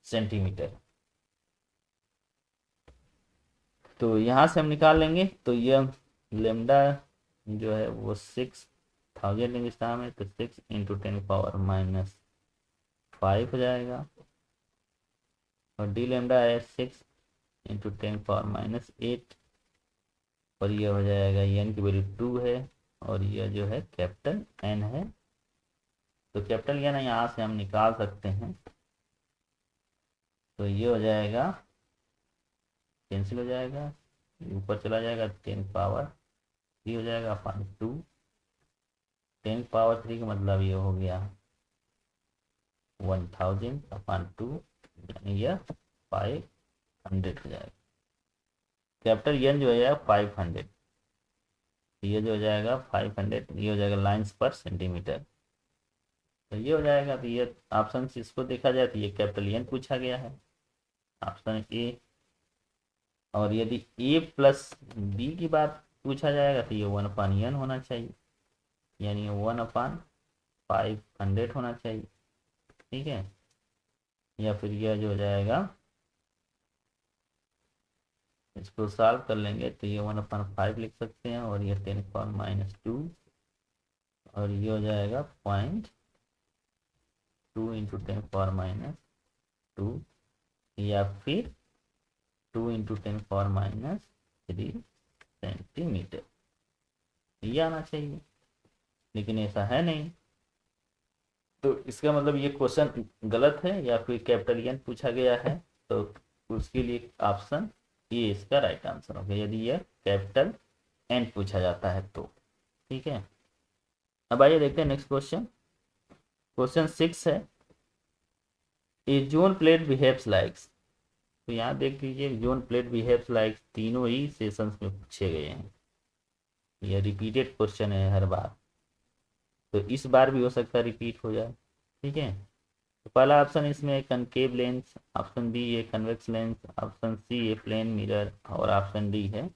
सेंटीमीटर। तो यहाँ से हम निकाल लेंगे तो यह लेमडा जो है वो 6000 एंगस्ट्रॉम है, तो 6 × 10⁻⁵ हो जाएगा और डी लेमडा है 6 इंटू 10⁻⁸ और ये हो जाएगा एन की वैल्यू 2 है और यह जो है कैपिटल एन है। तो कैपिटल एन यहाँ से हम निकाल सकते हैं, तो ये हो जाएगा, कैंसिल हो जाएगा, ऊपर चला जाएगा 10⁻³ हो जाएगा अपन 2। 10⁻³ का मतलब ये हो गया 1000/2 यानी यह 500 हो जाएगा। कैपिटल एन जो हो जाएगा 500, ये जो हो जाएगा 500, ये हो जाएगा लाइन्स पर सेंटीमीटर। तो ये हो जाएगा। तो ये ऑप्शन से इसको देखा जाए तो ये कैपिटल एन पूछा गया है, ऑप्शन ए। और यदि ए प्लस बी की बात पूछा जाएगा तो ये 1/n होना चाहिए, यानी 1/500 होना चाहिए, ठीक है। या फिर यह जो हो जाएगा, इसको सॉल्व कर लेंगे तो ये 1/5 लिख सकते हैं और ये 10⁻⁻² और ये हो जाएगा 0.2 इंटू 10⁻⁻² या फिर 2 इंटू 10⁻³ सेंटीमीटर, ये आना चाहिए, लेकिन ऐसा है नहीं। तो इसका मतलब ये क्वेश्चन गलत है या फिर कैपिटल एन पूछा गया है, तो उसके लिए ऑप्शन ये इसका राइट आंसर होगा, यदि यह कैपिटल एन पूछा जाता है तो, ठीक है। अब आइए देखते हैं नेक्स्ट क्वेश्चन। क्वेश्चन 6 है, ए जोन प्लेट बिहेव्स लाइक्स। तो यहाँ देख लीजिए, जोन प्लेट बिहेव्स लाइक्स तीनों ही सेशंस में पूछे गए हैं, यह रिपीटेड क्वेश्चन है हर बार, तो इस बार भी हो सकता है रिपीट हो जाए, ठीक है। तो पहला ऑप्शन इसमें है कनकेव लेंस, ऑप्शन बी है कन्वेक्स लेंस, ऑप्शन सी है प्लेन मिरर और ऑप्शन डी है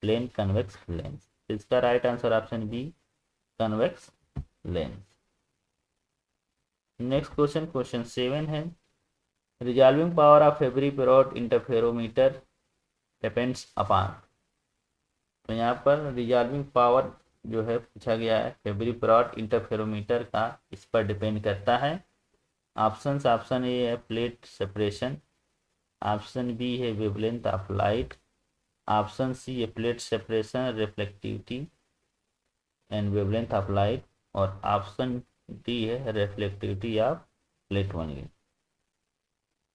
प्लेन कन्वेक्स लेंस। इसका right answer option b convex lens. Next question, question 7 है, resolving power of Fabry Perot interferometer depends upon. तो यहाँ पर resolving power जो है पूछा गया है एवरी पेरोड इंटरफेरोमीटर का, इस पर डिपेंड करता है। ऑप्शन ए है प्लेट सेपरेशन, ऑप्शन बी है वेवलेंथ ऑफ लाइट, ऑप्शन सी है plate separation reflectivity and wavelength of light और ऑप्शन डी है रिफ्लेक्टिविटी ऑफ प्लेट ओनली।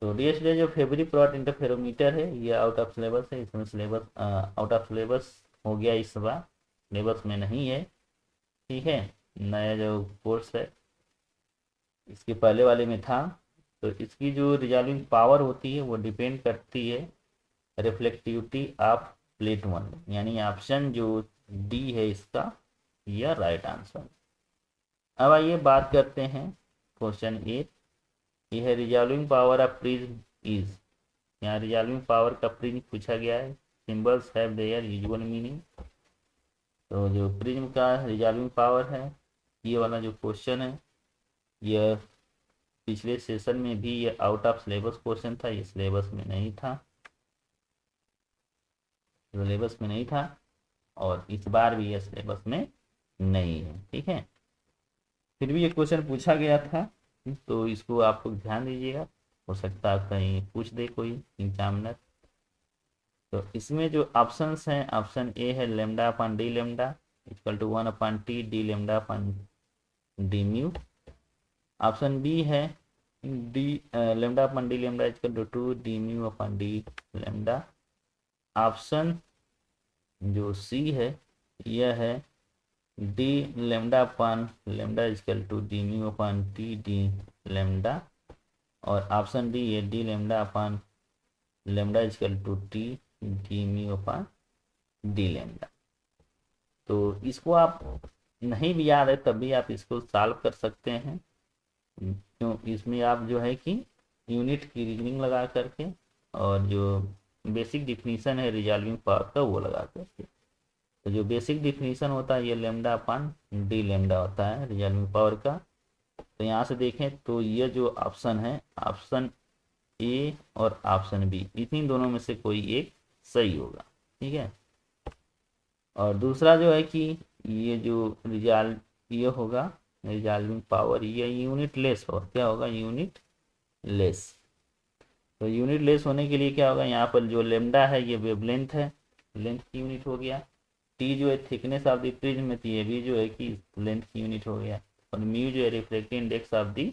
तो डी जो फेवरी प्लॉट इंटरफेरोमीटर है ये आउट ऑफ सिलेबस है, इसमें सिलेबस आउट ऑफ सिलेबस हो गया, इस बार सिलेबस में नहीं है, ठीक है। नया जो कोर्स है इसके पहले वाले में था। तो इसकी जो रिजॉल्विंग पावर होती है वो डिपेंड करती है रिफ्लेक्टिविटी ऑफ प्लेट वन, यानी ऑप्शन जो डी है इसका यह राइट आंसर। अब आइए बात करते हैं क्वेश्चन 8, यह है resolving power of prism is. यहाँ रिजॉल्विंग पावर का प्रिज्म पूछा गया है, symbols have their usual meaning. तो जो प्रिज्म का रिजॉल्विंग पावर है ये वाला जो क्वेश्चन है यह पिछले सेशन में भी ये आउट ऑफ सिलेबस क्वेश्चन था, ये सिलेबस में नहीं था, सिलेबस में नहीं था और इस बार भी ये सिलेबस में नहीं है, ठीक है। फिर भी ये क्वेश्चन पूछा गया था तो इसको आप लोग ध्यान दीजिएगा, हो सकता है कहीं पूछ दे कोई एग्जामिनर। तो इसमें जो ऑप्शंस हैं, ऑप्शन ए है lambda upon d lambda equal to 1/t d lambda upon d mu, option B है d lambda upon d lambda equal to 2 d mu upon d lambda, option जो सी है यह है d lambda upon lambda equal to d mu upon t d lambda और option D है d lambda upon lambda equal to t d mu upon d lambda. तो इसको आप नहीं भी याद है तब भी आप इसको सॉल्व कर सकते हैं, क्यों इसमें आप जो है कि यूनिट की रीजनिंग लगा करके और जो बेसिक डिफिनीशन है रिजॉल्विंग पावर का वो लगा करके। तो जो बेसिक डिफिनीशन होता है ये लेमडा अपन डी लेमडा होता है रिजॉल्विंग पावर का। तो यहाँ से देखें तो ये जो ऑप्शन है ऑप्शन ए और ऑप्शन बी इन्हीं दोनों में से कोई एक सही होगा, ठीक है। और दूसरा जो है कि ये जो ये होगा रिजॉल्विंग पावर ये यूनिट लेस होगा, क्या होगा यूनिट लेस। तो यूनिट लेस होने के लिए क्या होगा, यहाँ पर जो लेमडा है ये वेवलेंथ है, लेंथ की यूनिट हो गया। टी जो है थिकनेस ऑफ द प्रिज्म में, ये भी जो है कि लेंथ की यूनिट हो गया। और म्यू जो है reflective index of the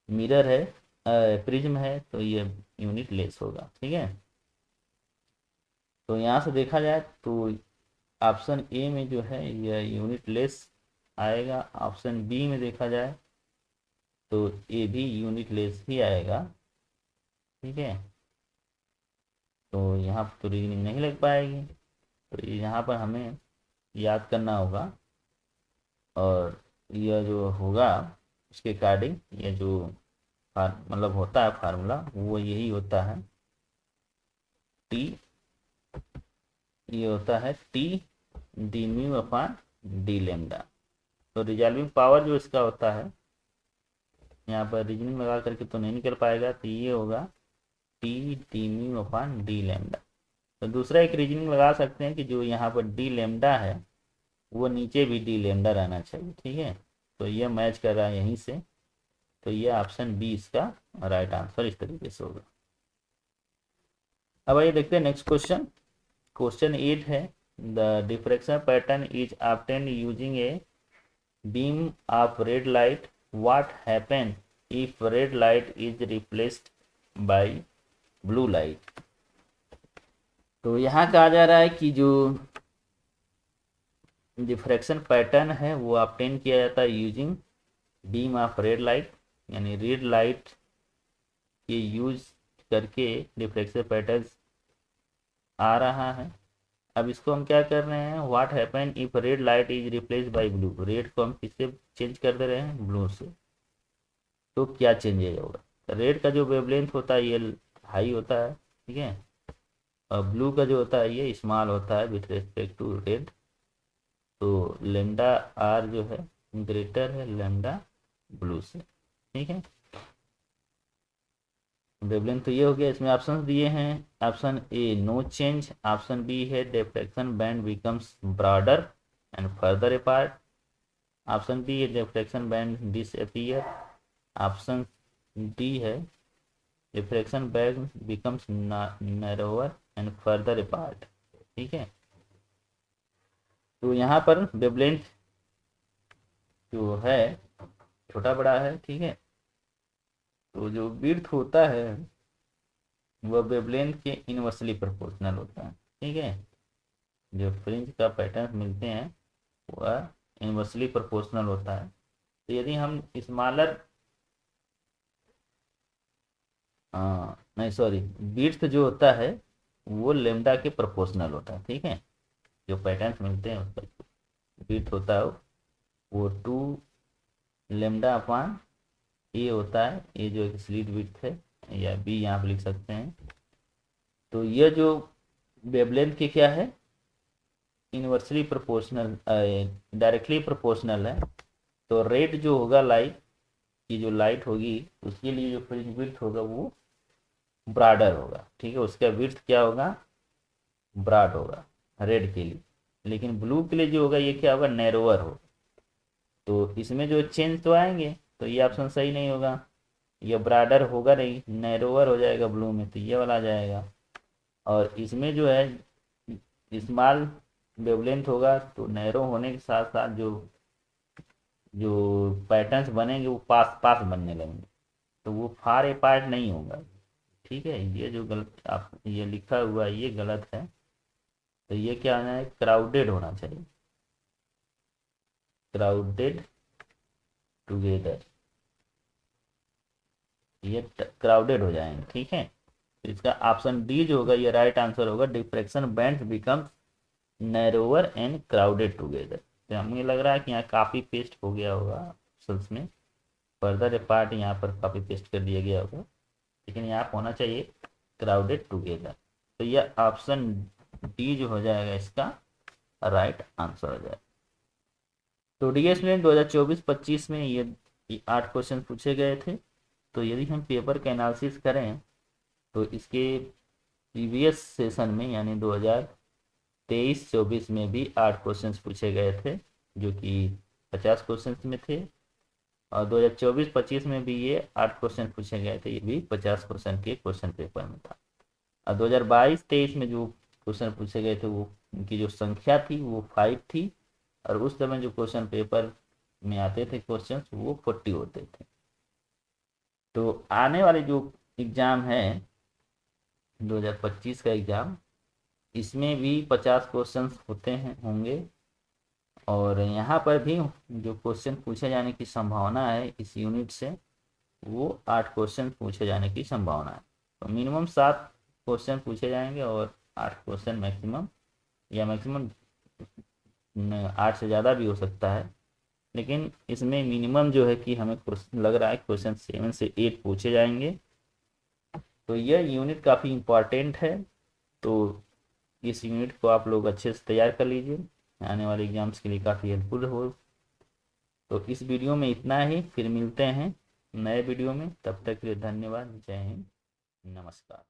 mirror है, प्रिज्म है, तो ये यूनिट लेस होगा। ठीक है, तो यहाँ से देखा जाए तो ऑप्शन ए में जो है यह यूनिट लेस आएगा। ऑप्शन बी में देखा जाए तो ए भी यूनिट लेस ही आएगा। ठीक है, तो यहाँ पर तो रीजनिंग नहीं लग पाएगी, तो यहाँ पर हमें याद करना होगा। और यह जो होगा उसके अकॉर्डिंग ये जो मतलब होता है फार्मूला वो यही होता है, टी, ये होता है T d mu upon D lambda. तो रिजॉल्विंग पावर जो इसका होता है, यहाँ पर रीजनिंग लगा करके तो नहीं निकल पाएगा, तो ये होगा T d mu upon D lambda. तो दूसरा एक रीजनिंग लगा सकते हैं कि जो यहाँ पर डी लेमडा है वो नीचे भी डी लेमडा रहना चाहिए। ठीक है, तो ये मैच कर रहा है यहीं से, तो ये ऑप्शन बी इसका राइट आंसर इस तरीके से होगा। अब आइए देखते हैं नेक्स्ट क्वेश्चन। क्वेश्चन 8 है, the diffraction pattern is obtained using a beam of red light, what happen if red light is replaced by blue light. तो यहाँ कहा जा रहा है कि जो डिफ्रैक्शन पैटर्न है वो ऑब्टेन किया जाता है using beam of red light, यानी रेड लाइट के यूज करके डिफ्रैक्शन पैटर्न आ रहा है। अब इसको हम क्या कर रहे हैं, what happen if red light is replace by blue, red को हम किससे चेंज कर दे रहे हैं, ब्लू से, तो क्या चेंज होगा। रेड का जो वेवलेंथ होता है ये हाई होता है, ठीक है, और ब्लू का जो होता है ये स्मॉल होता है विथ रेस्पेक्ट टू रेड। तो लेमडा आर जो है ग्रेटर है लेमडा ब्लू से। ठीक है, वेवलेंथ तो ये हो गया। इसमें ऑप्शंस दिए हैं, option a no change, option B है diffraction band becomes broader and further apart, option B है diffraction band disappear, option D है diffraction band becomes narrower and further apart. ठीक है, तो यहाँ पर वेवलेंथ जो है छोटा बड़ा है। ठीक है, तो जो विड्थ होता है वह वेवलेंथ के इनवर्सली प्रोपोर्शनल होता है। ठीक है, जो फ्रिंज का पैटर्न मिलते हैं वह इनवर्सली प्रोपोर्शनल होता है। तो यदि हम स्मॉलर नहीं सॉरी, विड्थ जो होता है वो लेमडा के प्रोपोर्शनल होता है। ठीक है, जो पैटर्न्स मिलते हैं उसका विड्थ होता है वो 2 लेमडा अपॉन ए होता है, ये जो एक स्लिट विड्थ है, या बी यहाँ पर लिख सकते हैं। तो ये जो वेवलेंथ के क्या है, इनवर्सली प्रोपोर्शनल, डायरेक्टली प्रोपोर्शनल है। तो रेड जो होगा लाइट की जो लाइट होगी उसके लिए जो फ्रिंज विड्थ होगा वो ब्रॉडर होगा। ठीक है, उसका विड्थ क्या होगा, ब्रॉड होगा रेड के लिए। लेकिन ब्लू के लिए जो होगा ये क्या होगा, नैरोअर होगा। तो इसमें जो चेंज तो आएंगे, तो ये ऑप्शन सही नहीं होगा, ये ब्रॉडर होगा नहीं, नैरोअर हो जाएगा ब्लू में, तो ये वाला आ जाएगा। और इसमें जो है स्मॉल वेवलेंथ होगा, तो नैरो होने के साथ साथ जो जो पैटर्न्स बनेंगे वो पास पास बनने लगेंगे, तो वो फार ए पार्ट नहीं होगा। ठीक है, ये जो गलत आप ये लिखा हुआ है ये गलत है, तो ये क्या आना है, क्राउडेड होना चाहिए, क्राउडेड टुगेदर, ये क्राउडेड हो जाएंगे। ठीक है, तो इसका ऑप्शन डी जो होगा ये राइट आंसर होगा, diffraction bands becomes narrower and crowded together. तो हमें लग रहा है कि यहाँ काफ़ी पेस्ट हो गया होगा ऑप्शंस में, फर्दर पार्ट यहाँ पर काफ़ी पेस्ट कर दिया गया होगा, लेकिन यहाँ होना चाहिए क्राउडेड टुगेदर। तो यह ऑप्शन डी जो हो जाएगा इसका राइट आंसर हो जाएगा। तो डीएस में 2024-25 में ये 8 क्वेश्चन पूछे गए थे। तो यदि हम पेपर का एनालिसिस करें तो इसके प्रीवियस सेशन में यानी 2023-24 में भी 8 क्वेश्चंस पूछे गए थे, जो कि 50 क्वेश्चंस में थे। और 2024-25 में भी ये 8 क्वेश्चन पूछे गए थे, ये भी 50% के क्वेश्चन पेपर में था। और 2022-23 में जो क्वेश्चन पूछे गए थे वो उनकी जो संख्या थी वो 5 थी, और उस समय जो क्वेश्चन पेपर में आते थे क्वेश्चन वो 40 होते थे। तो आने वाले जो एग्ज़ाम है 2025 का एग्ज़ाम, इसमें भी 50 क्वेश्चंस होते हैं होंगे, और यहाँ पर भी जो क्वेश्चन पूछे जाने की संभावना है इस यूनिट से वो 8 क्वेश्चन पूछे जाने की संभावना है। तो मिनिमम 7 क्वेश्चन पूछे जाएंगे और 8 क्वेश्चन मैक्सिमम, या मैक्सिमम 8 से ज़्यादा भी हो सकता है, लेकिन इसमें मिनिमम जो है कि हमें क्वेश्चन लग रहा है क्वेश्चन 7 से 8 पूछे जाएंगे। तो यह यूनिट काफ़ी इम्पॉर्टेंट है, तो इस यूनिट को आप लोग अच्छे से तैयार कर लीजिए, आने वाले एग्जाम्स के लिए काफ़ी हेल्पफुल हो। तो इस वीडियो में इतना ही, फिर मिलते हैं नए वीडियो में, तब तक के लिए धन्यवाद। जय हिंद, नमस्कार।